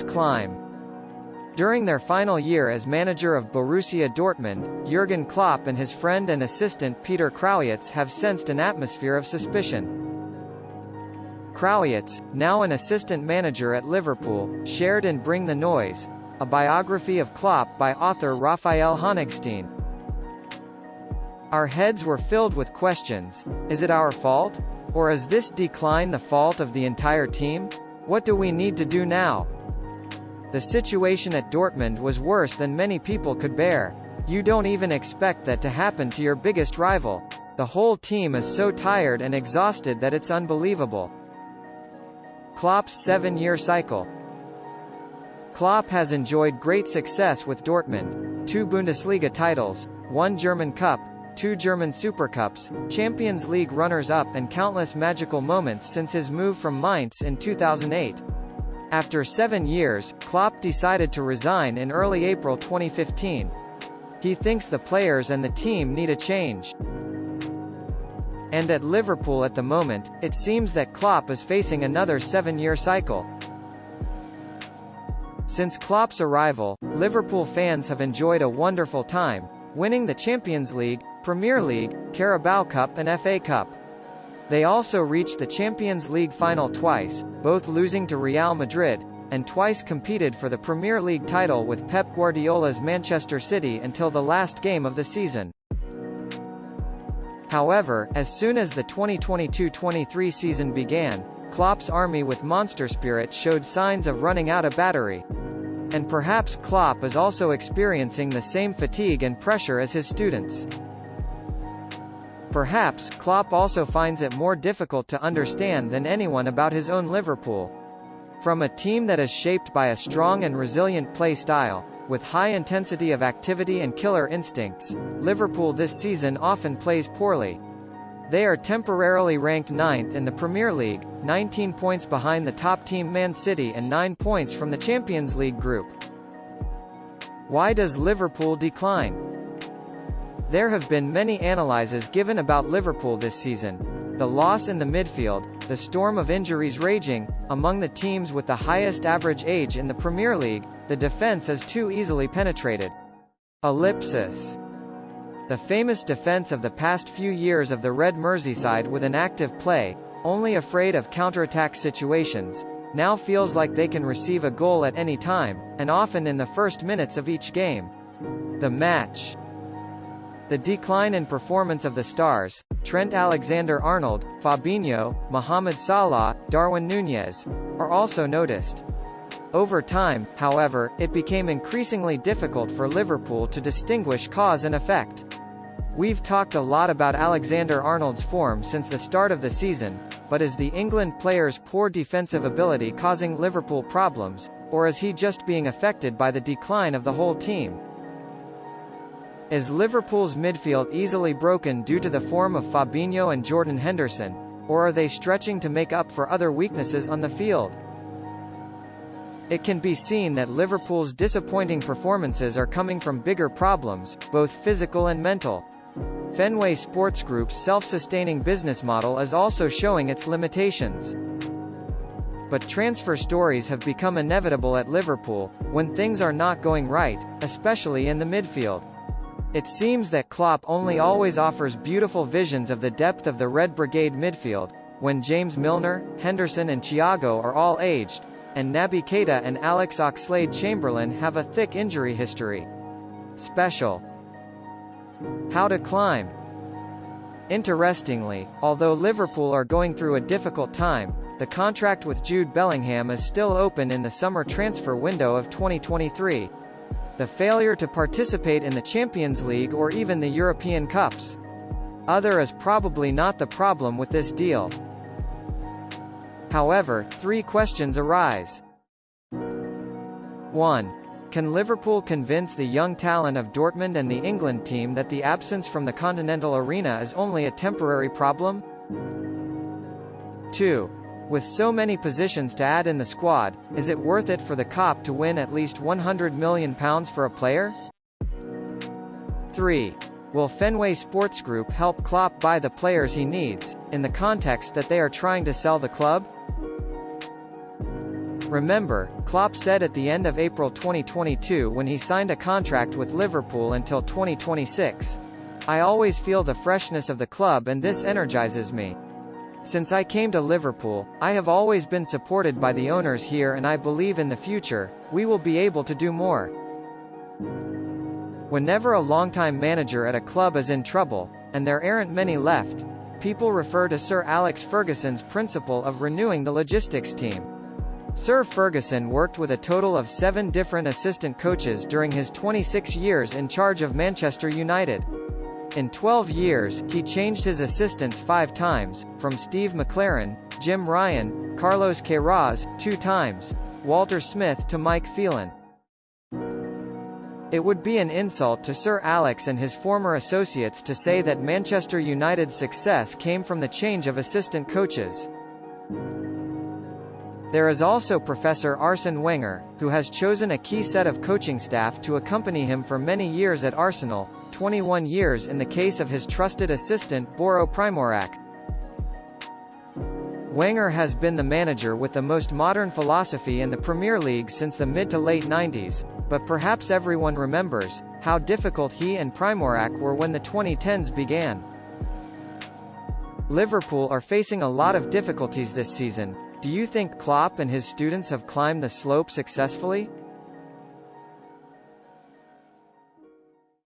climb. During their final year as manager of Borussia Dortmund, Jürgen Klopp and his friend and assistant Peter Krawietz have sensed an atmosphere of suspicion. Krawietz, now an assistant manager at Liverpool, shared in Bring the Noise, a biography of Klopp by author Raphael Honigstein. Our heads were filled with questions. Is it our fault? Or is this decline the fault of the entire team? What do we need to do now? The situation at Dortmund was worse than many people could bear. You don't even expect that to happen to your biggest rival. The whole team is so tired and exhausted that it's unbelievable. Klopp's 7-year cycle. Klopp has enjoyed great success with Dortmund: 2 Bundesliga titles, 1 German Cup, 2 German Super Cups, Champions League runners-up and countless magical moments since his move from Mainz in 2008. After 7 years, Klopp decided to resign in early April 2015. He thinks the players and the team need a change. And at Liverpool at the moment, it seems that Klopp is facing another 7-year cycle. Since Klopp's arrival, Liverpool fans have enjoyed a wonderful time, winning the Champions League, Premier League, Carabao Cup and FA Cup. They also reached the Champions League final twice, both losing to Real Madrid, and twice competed for the Premier League title with Pep Guardiola's Manchester City until the last game of the season. However, as soon as the 2022-23 season began, Klopp's army with monster spirit showed signs of running out of battery. And perhaps Klopp is also experiencing the same fatigue and pressure as his students. Perhaps Klopp also finds it more difficult to understand than anyone about his own Liverpool. From a team that is shaped by a strong and resilient play style, with high intensity of activity and killer instincts, Liverpool this season often plays poorly. They are temporarily ranked 9th in the Premier League, 19 points behind the top team Man City and 9 points from the Champions League group. Why does Liverpool decline? There have been many analyses given about Liverpool this season. The loss in the midfield, the storm of injuries raging, among the teams with the highest average age in the Premier League, the defense is too easily penetrated. Ellipsis. The famous defense of the past few years of the Red Merseyside with an active play, only afraid of counterattack situations, now feels like they can receive a goal at any time, and often in the first minutes of each game. The match. The decline in performance of the stars, Trent Alexander-Arnold, Fabinho, Mohamed Salah, Darwin Núñez, are also noticed. Over time, however, it became increasingly difficult for Liverpool to distinguish cause and effect. We've talked a lot about Alexander-Arnold's form since the start of the season, but is the England player's poor defensive ability causing Liverpool problems, or is he just being affected by the decline of the whole team? Is Liverpool's midfield easily broken due to the form of Fabinho and Jordan Henderson, or are they stretching to make up for other weaknesses on the field? It can be seen that Liverpool's disappointing performances are coming from bigger problems, both physical and mental. Fenway Sports Group's self-sustaining business model is also showing its limitations. But transfer stories have become inevitable at Liverpool, when things are not going right, especially in the midfield. It seems that Klopp only always offers beautiful visions of the depth of the Red Brigade midfield, when James Milner, Henderson and Thiago are all aged, and Naby Keita and Alex Oxlade-Chamberlain have a thick injury history. Special. How to climb. Interestingly, although Liverpool are going through a difficult time, the contract with Jude Bellingham is still open in the summer transfer window of 2023. The failure to participate in the Champions League or even the European Cups. Other is probably not the problem with this deal. However, 3 questions arise. 1. Can Liverpool convince the young talent of Dortmund and the England team that the absence from the continental arena is only a temporary problem? 2. With so many positions to add in the squad, is it worth it for the COP to win at least £100 million for a player? 3. Will Fenway Sports Group help Klopp buy the players he needs, in the context that they are trying to sell the club? Remember, Klopp said at the end of April 2022 when he signed a contract with Liverpool until 2026. "I always feel the freshness of the club and this energizes me. Since I came to Liverpool, I have always been supported by the owners here and I believe in the future, we will be able to do more." Whenever a longtime manager at a club is in trouble, and there aren't many left, people refer to Sir Alex Ferguson's principle of renewing the logistics team. Sir Ferguson worked with a total of 7 different assistant coaches during his 26 years in charge of Manchester United. In 12 years, he changed his assistants 5 times, from Steve McLaren, Jim Ryan, Carlos Queiroz, 2 times, Walter Smith to Mike Phelan. It would be an insult to Sir Alex and his former associates to say that Manchester United's success came from the change of assistant coaches. There is also Professor Arsene Wenger, who has chosen a key set of coaching staff to accompany him for many years at Arsenal, 21 years in the case of his trusted assistant Boro Primorac. Wenger has been the manager with the most modern philosophy in the Premier League since the mid to late 90s, but perhaps everyone remembers how difficult he and Primorac were when the 2010s began. Liverpool are facing a lot of difficulties this season. Do you think Klopp and his students have climbed the slope successfully?